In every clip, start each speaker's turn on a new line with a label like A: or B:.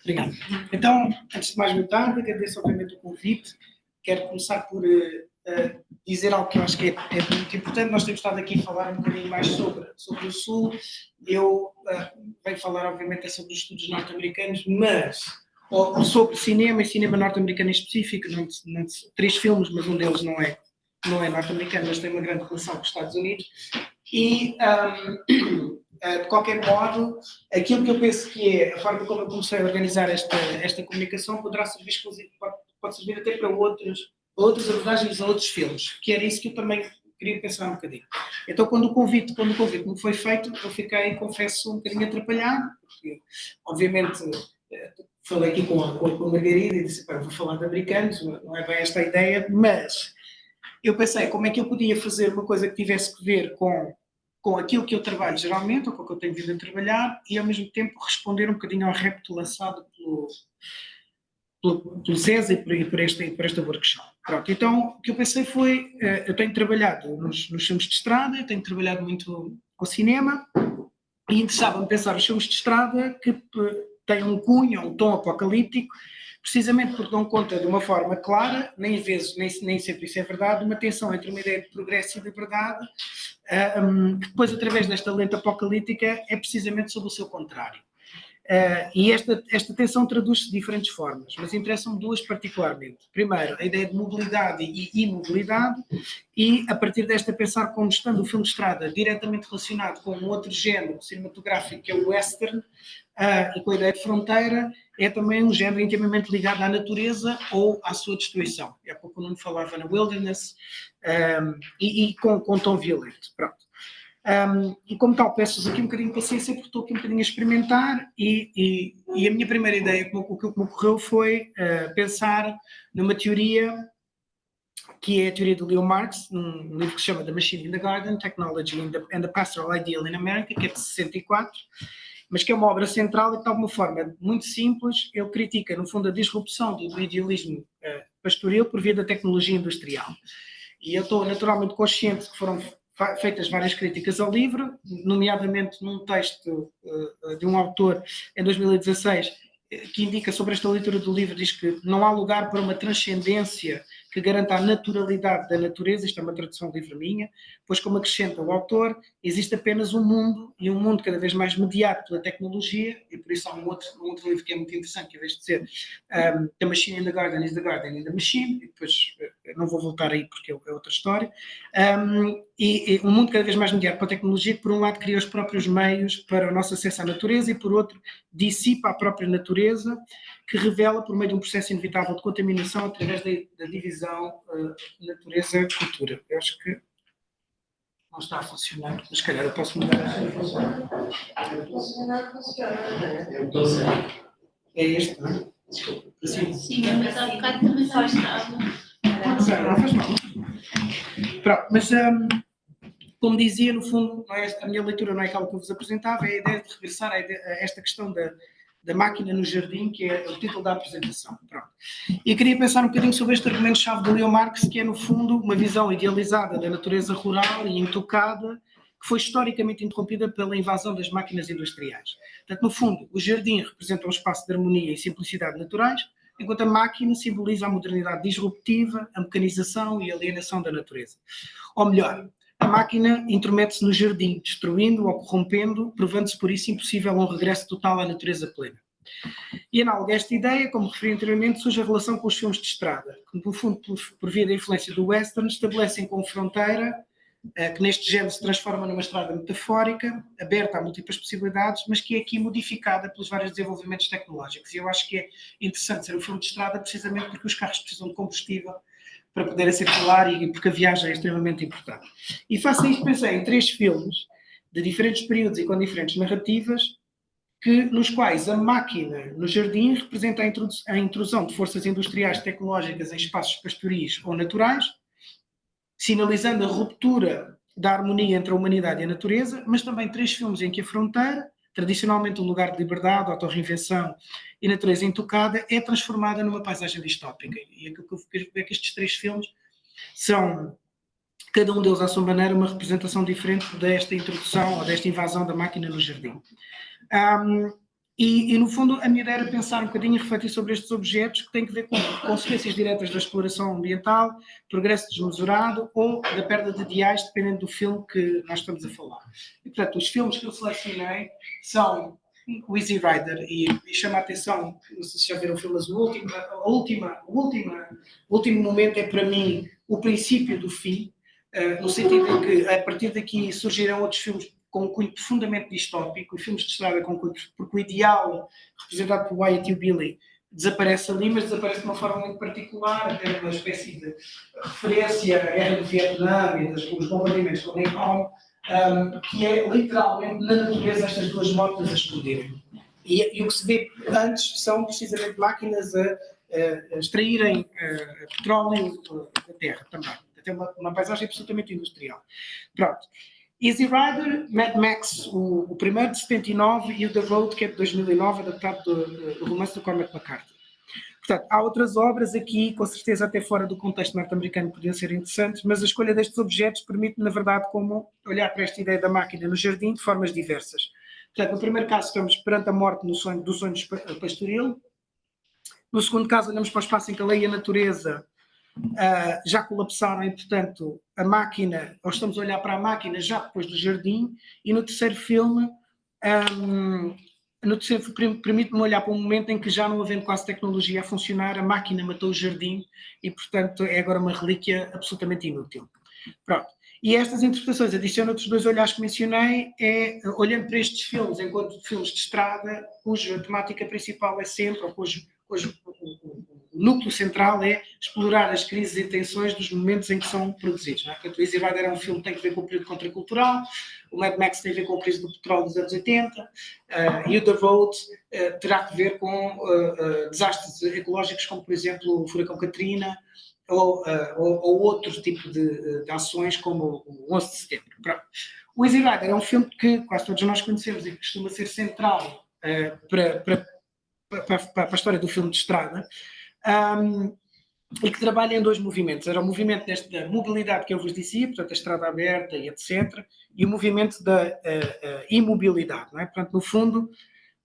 A: Obrigado. Então, antes de mais, boa tarde, agradeço obviamente o convite. Quero começar por dizer algo que eu acho que é muito importante. Nós temos estado aqui a falar um bocadinho mais sobre o Sul. Eu venho falar, obviamente, sobre os estudos norte-americanos, mas sobre cinema e cinema norte-americano em específico. Não, 3 filmes, mas um deles não é norte-americano, mas tem uma grande relação com os Estados Unidos. E, de qualquer modo, aquilo que eu penso que é a forma como eu comecei a organizar esta comunicação poderá servir, pode servir até para outras abordagens a outros filmes, que era isso que eu também queria pensar um bocadinho. Então, quando o convite me foi feito, eu fiquei, confesso, um bocadinho atrapalhado, porque, obviamente, falei aqui com a Margarida e disse, vou falar de americanos, não é bem esta a ideia, mas eu pensei como é que eu podia fazer uma coisa que tivesse que ver com aquilo que eu trabalho geralmente, ou com o que eu tenho vindo a trabalhar, e ao mesmo tempo responder um bocadinho ao repto lançado pelo César e por esta workshop. Pronto, então o que eu pensei foi, eu tenho trabalhado nos filmes de estrada, eu tenho trabalhado muito com cinema, e interessava-me pensar os filmes de estrada que têm um cunho, um tom apocalíptico, precisamente porque dão conta de uma forma clara, nem sempre isso é verdade, uma tensão entre uma ideia de progresso e de verdade, que depois, através desta lente apocalíptica, é precisamente sobre o seu contrário. E esta tensão traduz-se de diferentes formas, mas interessam-me duas particularmente. Primeiro, a ideia de mobilidade e imobilidade, e a partir desta pensar como estando o filme de estrada diretamente relacionado com um outro género cinematográfico que é o western, e com a ideia de fronteira, é também um género intimamente ligado à natureza ou à sua destruição. Há pouco o Nuno falava na wilderness, e com tom violento. Pronto. E como tal, peço-vos aqui um bocadinho de paciência porque estou aqui um bocadinho a experimentar e a minha primeira ideia, o que me ocorreu foi pensar numa teoria que é a teoria do Leo Marx, num livro que se chama The Machine in the Garden, Technology and the Pastoral Ideal in America, que é de 64, mas que é uma obra central e que de alguma forma muito simples, ele critica no fundo a disrupção do idealismo pastoril por via da tecnologia industrial. E eu estou naturalmente consciente que foram feitas várias críticas ao livro, nomeadamente num texto de um autor em 2016 que indica sobre esta leitura do livro, diz que não há lugar para uma transcendência que garanta a naturalidade da natureza, isto é uma tradução de livro minha, pois como acrescenta o autor, existe apenas um mundo, e um mundo cada vez mais mediado pela tecnologia, e por isso há um outro livro que é muito interessante, que em vez de dizer The Machine in the Garden is the Garden in the Machine, e depois não vou voltar aí porque é outra história, e um mundo cada vez mais mediado pela tecnologia, que por um lado cria os próprios meios para o nosso acesso à natureza, e por outro dissipa a própria natureza, que revela por meio de um processo inevitável de contaminação através da divisão natureza-cultura. Eu acho que não está a funcionar, mas se calhar eu posso mudar a funcionar. É este, não é? Desculpa.
B: Sim, mas há bocado também só estava.
A: Não faz mal. Pronto, mas como dizia, no fundo, a minha leitura não é aquela que eu vos apresentava, é a ideia de regressar a esta questão da máquina no jardim, que é o título da apresentação. Pronto. E queria pensar um bocadinho sobre este argumento-chave de Leo Marx, que é, no fundo, uma visão idealizada da natureza rural e intocada, que foi historicamente interrompida pela invasão das máquinas industriais. Portanto, no fundo, o jardim representa um espaço de harmonia e simplicidade naturais, enquanto a máquina simboliza a modernidade disruptiva, a mecanização e a alienação da natureza. Ou melhor, a máquina intromete-se no jardim, destruindo ou corrompendo, provando-se por isso impossível um regresso total à natureza plena. E análogo a esta ideia, como referi anteriormente, surge a relação com os filmes de estrada, que no fundo, por via da influência do western, estabelecem como fronteira, que neste género se transforma numa estrada metafórica, aberta a múltiplas possibilidades, mas que é aqui modificada pelos vários desenvolvimentos tecnológicos. E eu acho que é interessante ser um filme de estrada precisamente porque os carros precisam de combustível para poderem circular e porque a viagem é extremamente importante. E face a isto pensei em 3 filmes de diferentes períodos e com diferentes narrativas, nos quais a máquina no jardim representa a intrusão de forças industriais tecnológicas em espaços pastoris ou naturais, sinalizando a ruptura da harmonia entre a humanidade e a natureza, mas também 3 filmes em que a fronteira, tradicionalmente um lugar de liberdade, autorreinvenção e natureza intocada, é transformada numa paisagem distópica. E aquilo que eu quero ver é que estes 3 filmes são, cada um deles à sua maneira, uma representação diferente desta introdução ou desta invasão da máquina no jardim. E, no fundo, a minha ideia era pensar um bocadinho e refletir sobre estes objetos que têm que ver com consequências diretas da exploração ambiental, progresso desmesurado ou da perda de diais, dependendo do filme que nós estamos a falar. E, portanto, os filmes que eu selecionei são o Easy Rider, e chama a atenção, não sei se já viram o filme, mas o último momento é, para mim, o princípio do fim, no sentido em que, a partir daqui, surgirão outros filmes com um cunho profundamente distópico, e filmes de estrada com cunho, porque o ideal, representado por Wyatt e o Billy, desaparece ali, mas desaparece de uma forma muito particular, até uma espécie de referência à guerra do Vietnã e dos bombardeamentos com o Napalm, que é literalmente na natureza estas duas motos a explodirem. E o que se vê antes são precisamente máquinas a extraírem petróleo da terra também. Até uma paisagem absolutamente industrial. Pronto. Easy Rider, Mad Max, o primeiro de 79, e o The Road, que é de 2009, adaptado do romance do Cormac McCarthy. Portanto, há outras obras aqui, com certeza até fora do contexto norte-americano, podiam ser interessantes, mas a escolha destes objetos permite, na verdade, como olhar para esta ideia da máquina no jardim de formas diversas. Portanto, no primeiro caso, estamos perante a morte do sonho pastoril. No segundo caso, olhamos para o espaço em que a lei e a natureza já colapsaram e, portanto, a máquina, ou estamos a olhar para a máquina já depois do jardim. E no terceiro filme, permite-me olhar para um momento em que, já não havendo quase tecnologia a funcionar, a máquina matou o jardim e, portanto, é agora uma relíquia absolutamente inútil. Pronto. E estas interpretações adicionam outros dois olhares que mencionei, olhando para estes filmes enquanto filmes de estrada, cuja temática principal é sempre, ou cujo o núcleo central é explorar as crises e tensões dos momentos em que são produzidos. Não é? Portanto, o Easy Rider é um filme que tem a ver com o período contracultural, o Mad Max tem a ver com a crise do petróleo dos anos 80, e o The Road terá a ver com desastres ecológicos, como, por exemplo, o furacão Katrina, ou outro tipo de ações, como o 11 de setembro. Pronto. O Easy Rider é um filme que quase todos nós conhecemos e que costuma ser central para a história do filme de estrada, e que trabalha em dois movimentos. Era o movimento desta mobilidade que eu vos dizia, portanto, a estrada aberta e etc., e o movimento da imobilidade. Não é? Portanto, no fundo,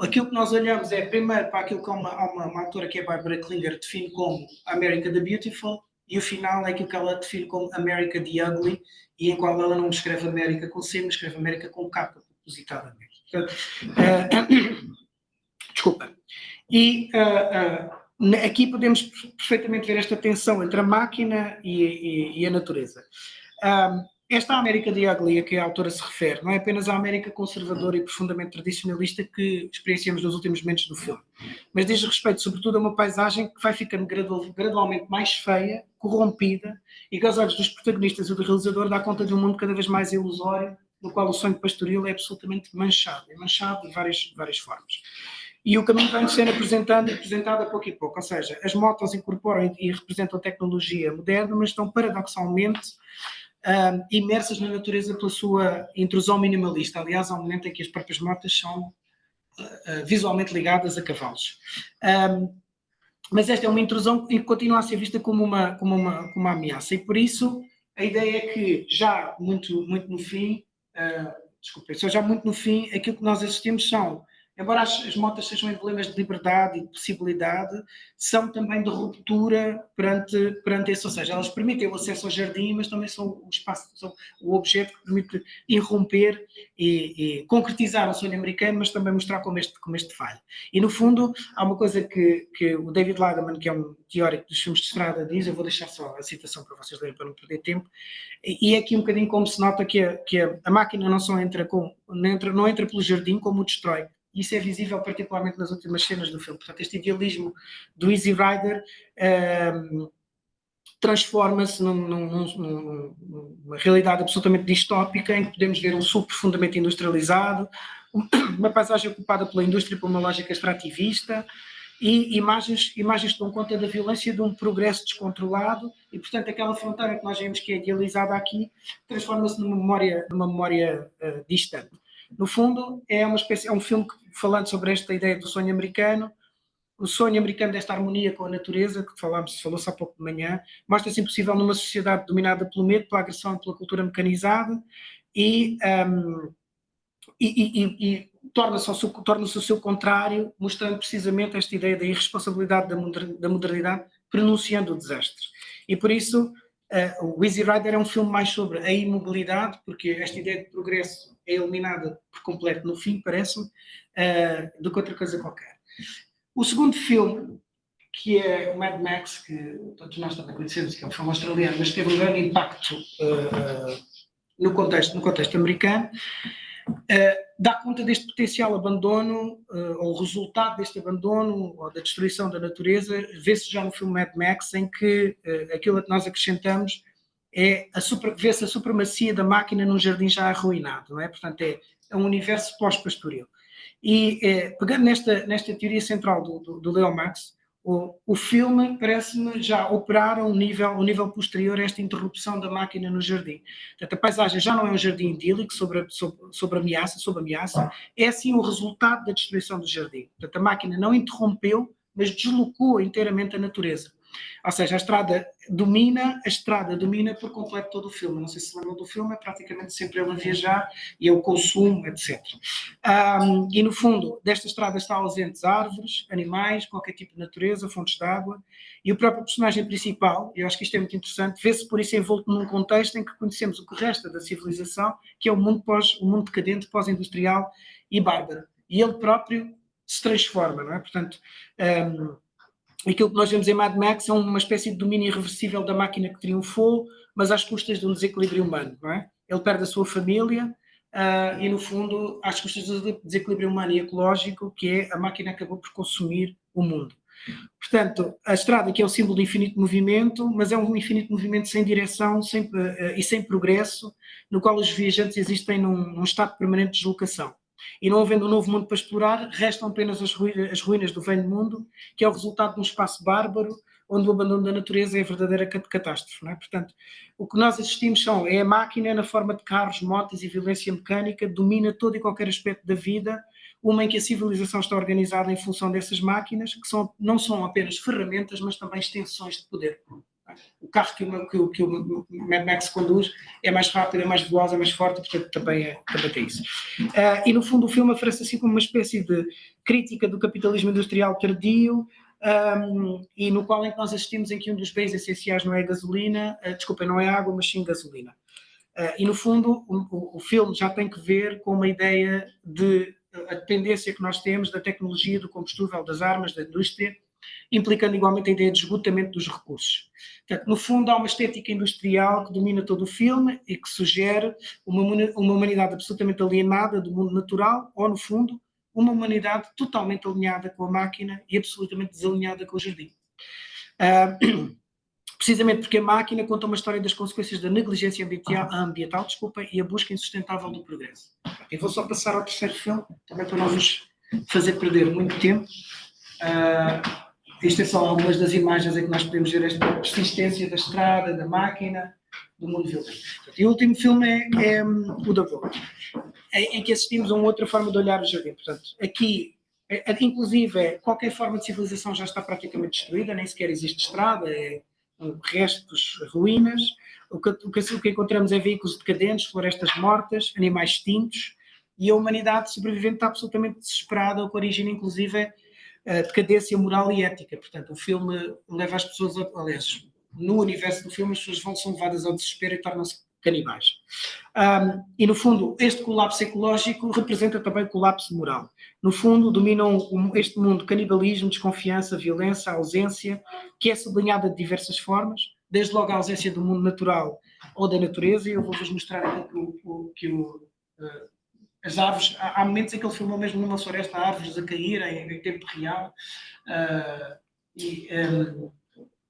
A: aquilo que nós olhamos é, primeiro, para aquilo que uma autora, que é a Barbara Klinger, define como America the Beautiful, e o final é aquilo que ela define como America the Ugly, e em qual ela não escreve América com C, mas escreve América com K, propositadamente. Portanto, desculpa. E aqui podemos perfeitamente ver esta tensão entre a máquina e a natureza. Esta América de Ugly a que a autora se refere não é apenas a América conservadora e profundamente tradicionalista que experienciamos nos últimos momentos do filme, mas diz respeito sobretudo a uma paisagem que vai ficando gradualmente mais feia, corrompida, e que aos olhos dos protagonistas e do realizador dá conta de um mundo cada vez mais ilusório, no qual o sonho pastoril é absolutamente manchado de várias formas. E o caminho vai sendo apresentado a pouco e pouco, ou seja, as motos incorporam e representam tecnologia moderna, mas estão paradoxalmente imersas na natureza pela sua intrusão minimalista. Aliás, há um momento em que as próprias motas são visualmente ligadas a cavalos. Mas esta é uma intrusão que continua a ser vista como uma ameaça, e por isso a ideia é que já muito no fim, aquilo que nós assistimos são, embora as motas sejam emblemas de liberdade e de possibilidade, são também de ruptura perante isso, ou seja, elas permitem o acesso ao jardim, mas também são o espaço, são o objeto que permite irromper e concretizar um sonho americano, mas também mostrar como este falha. E no fundo, há uma coisa que o David Lagman, que é um teórico dos filmes de estrada, diz, eu vou deixar só a citação para vocês lerem para não perder tempo, e é aqui um bocadinho como se nota que a máquina não entra pelo jardim, como o destrói. Isso é visível particularmente nas últimas cenas do filme. Portanto, este idealismo do Easy Rider transforma-se numa realidade absolutamente distópica, em que podemos ver um sul profundamente industrializado, uma paisagem ocupada pela indústria por uma lógica extrativista, e imagens que dão conta da violência de um progresso descontrolado, e, portanto, aquela fronteira que nós vemos que é idealizada aqui transforma-se numa memória distante. No fundo, é um filme falando sobre esta ideia do sonho americano, o sonho americano desta harmonia com a natureza, que falou-se há pouco de manhã, mostra-se impossível numa sociedade dominada pelo medo, pela agressão e pela cultura mecanizada, e torna-se o seu contrário, mostrando precisamente esta ideia da irresponsabilidade da modernidade, pronunciando o desastre. E por isso, o Easy Rider é um filme mais sobre a imobilidade, porque esta ideia de progresso é eliminada por completo no fim, parece-me, do que outra coisa qualquer. O segundo filme, que é o Mad Max, que todos nós também conhecemos, que é um filme australiano, mas teve um grande impacto no contexto americano, dá conta deste potencial abandono, ou o resultado deste abandono, ou da destruição da natureza, vê-se já no filme Mad Max, em que aquilo que nós acrescentamos vê-se a supremacia da máquina num jardim já arruinado, não é? Portanto, é um universo pós-pastoril. E pegando nesta teoria central do Leo Max, o filme parece-me já operar a um nível posterior a esta interrupção da máquina no jardim. Portanto, a paisagem já não é um jardim idílico sob ameaça, é sim o resultado da destruição do jardim. Portanto, a máquina não interrompeu, mas deslocou inteiramente a natureza. Ou seja, a estrada domina por completo todo o filme. Não sei se lembram do filme, é praticamente sempre ele a viajar e é o consumo, etc. E no fundo, desta estrada está ausentes árvores, animais, qualquer tipo de natureza, fontes de água, e o próprio personagem principal, eu acho que isto é muito interessante, vê-se por isso envolto num contexto em que conhecemos o que resta da civilização, que é o mundo decadente, pós-industrial e bárbaro. E ele próprio se transforma, não é? Portanto, aquilo que nós vemos em Mad Max é uma espécie de domínio irreversível da máquina que triunfou, mas às custas de um desequilíbrio humano, não é? Ele perde a sua família e, no fundo, às custas do desequilíbrio humano e ecológico, que é a máquina acabou por consumir o mundo. Portanto, a estrada que é o símbolo de infinito movimento, mas é um infinito movimento sem direção e sem progresso, no qual os viajantes existem num estado permanente de deslocação. E não havendo um novo mundo para explorar, restam apenas as ruínas do velho mundo, que é o resultado de um espaço bárbaro, onde o abandono da natureza é a verdadeira catástrofe. Não é? Portanto, o que nós assistimos é a máquina na forma de carros, motos e violência mecânica, domina todo e qualquer aspecto da vida, uma em que a civilização está organizada em função dessas máquinas, que não são apenas ferramentas, mas também extensões de poder. O carro que o Mad Max conduz é mais rápido, é mais veloz, é mais forte, portanto também tem isso. E no fundo o filme oferece assim como uma espécie de crítica do capitalismo industrial tardio, e no qual nós assistimos em que um dos bens essenciais não é gasolina, não é água, mas sim gasolina. E no fundo o filme já tem que ver com uma ideia de a dependência que nós temos da tecnologia, do combustível, das armas, da indústria, implicando igualmente a ideia de esgotamento dos recursos. Portanto, no fundo, há uma estética industrial que domina todo o filme e que sugere uma humanidade absolutamente alienada do mundo natural, ou, no fundo, uma humanidade totalmente alinhada com a máquina e absolutamente desalinhada com o jardim. Precisamente porque a máquina conta uma história das consequências da negligência ambiental e a busca insustentável do progresso. Eu vou só passar ao terceiro filme, também para não vos fazer perder muito tempo. Isto é só algumas das imagens em que nós podemos ver esta persistência da estrada, da máquina, do mundo violento. E o último filme é o da Vogue, em que assistimos a uma outra forma de olhar o jardim. Portanto, aqui, inclusive, qualquer forma de civilização já está praticamente destruída, nem sequer existe estrada, restos, ruínas. O que encontramos é veículos decadentes, florestas mortas, animais extintos, e a humanidade sobrevivente está absolutamente desesperada, o que origina, inclusive, decadência moral e ética. Portanto, o filme leva as pessoas, aliás, no universo do filme, as pessoas são levadas ao desespero e tornam-se canibais. E, no fundo, este colapso ecológico representa também o colapso moral. No fundo, dominam este mundo canibalismo, desconfiança, violência, ausência, que é sublinhada de diversas formas, desde logo a ausência do mundo natural ou da natureza, e eu vou-vos mostrar aquilo as árvores, há momentos em que ele filmou mesmo numa floresta, árvores a caírem em tempo real,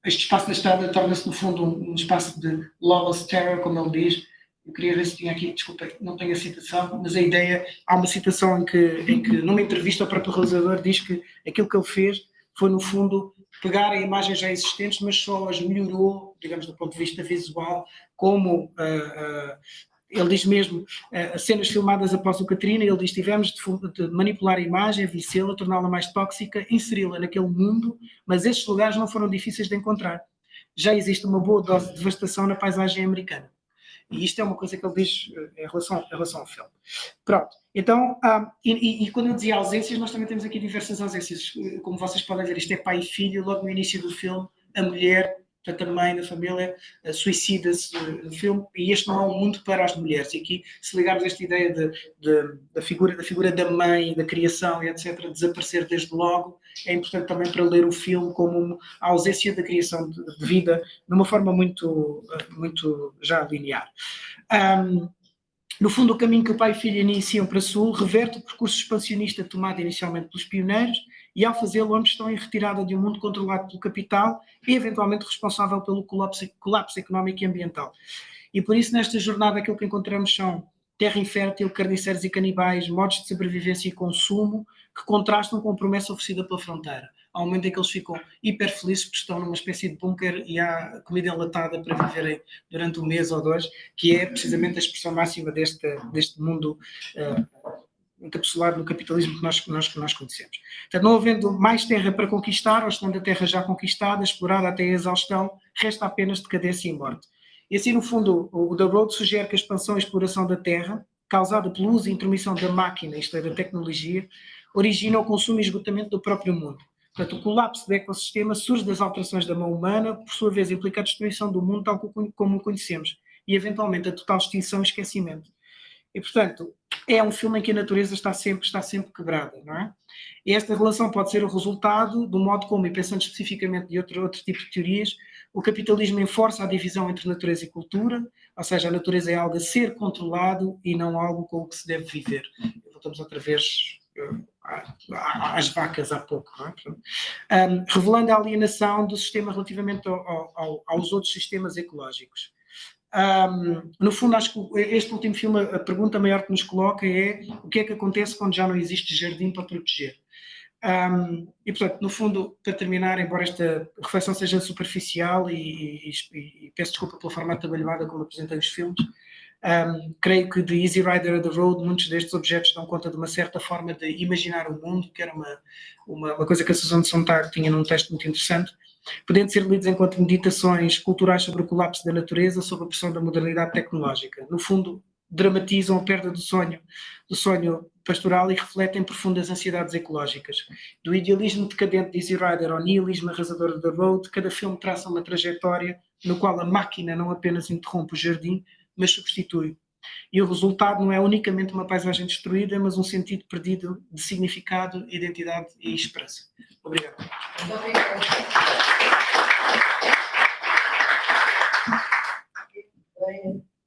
A: este espaço da estrada torna-se no fundo um espaço de lawless terror, como ele diz. Eu queria ver se tinha aqui, desculpa, não tenho a citação, mas a ideia, há uma citação em que numa entrevista o próprio realizador diz que aquilo que ele fez foi no fundo pegar a imagens já existentes, mas só as melhorou, digamos, do ponto de vista visual, como ele diz mesmo, cenas filmadas após o Katrina, ele diz, tivemos de manipular a imagem, vicê-la, torná-la mais tóxica, inseri-la naquele mundo, mas estes lugares não foram difíceis de encontrar. Já existe uma boa dose de devastação na paisagem americana. E isto é uma coisa que ele diz em relação ao filme. Pronto, então, e quando eu dizia ausências, nós também temos aqui diversas ausências. Como vocês podem ver, isto é pai e filho, logo no início do filme, a mulher, portanto a mãe da família, suicida-se no filme, e este não é um mundo para as mulheres. E aqui, se ligarmos esta ideia da figura da mãe, da criação e etc., desaparecer desde logo, é importante também para ler o filme como a ausência da criação de vida, de uma forma muito já linear. No fundo, o caminho que o pai e filho iniciam para Sul reverte o percurso expansionista tomado inicialmente pelos pioneiros e, ao fazê-lo, ambos estão em retirada de um mundo controlado pelo capital e, eventualmente, responsável pelo colapso económico e ambiental. E, por isso, nesta jornada, aquilo que encontramos são terra infértil, carniceiros e canibais, modos de sobrevivência e consumo que contrastam com a promessa oferecida pela fronteira. Ao momento em que eles ficam hiper felizes porque estão numa espécie de bunker e há comida enlatada para viverem durante um mês ou dois, que é precisamente a expressão máxima deste mundo encapsulado no capitalismo que nós conhecemos. Portanto, não havendo mais terra para conquistar, ou estando a terra já conquistada, explorada até a exaustão, resta apenas decadência e morte. E assim, no fundo, o The Road sugere que a expansão e exploração da terra, causada pelo uso e intromissão da máquina, isto é, da tecnologia, origina o consumo e esgotamento do próprio mundo. Portanto, o colapso do ecossistema surge das alterações da mão humana, por sua vez implica a destruição do mundo tal como o conhecemos, e eventualmente a total extinção e esquecimento. E, portanto, é um filme em que a natureza está sempre quebrada, não é? E esta relação pode ser o resultado do modo como, e pensando especificamente de outro tipo de teorias, o capitalismo enforça a divisão entre natureza e cultura, ou seja, a natureza é algo a ser controlado e não algo com o que se deve viver. Voltamos outra vez às vacas há pouco, não é? Revelando a alienação do sistema relativamente aos outros sistemas ecológicos. No fundo, acho que este último filme, a pergunta maior que nos coloca é o que é que acontece quando já não existe jardim para proteger. E, portanto, no fundo, para terminar, embora esta reflexão seja superficial e peço desculpa pela forma atabalhoada como apresentei os filmes, creio que de Easy Rider a The Road, muitos destes objetos dão conta de uma certa forma de imaginar o mundo, que era uma coisa que a Susan Sontag tinha num texto muito interessante, podendo ser lidos enquanto meditações culturais sobre o colapso da natureza, sob a pressão da modernidade tecnológica. No fundo, dramatizam a perda do sonho pastoral e refletem profundas ansiedades ecológicas. Do idealismo decadente de Easy Rider ao nihilismo arrasador de The Road, cada filme traça uma trajetória no qual a máquina não apenas interrompe o jardim, mas substitui. E o resultado não é unicamente uma paisagem destruída, mas um sentido perdido de significado, identidade e esperança. Obrigado.
C: Muito obrigado.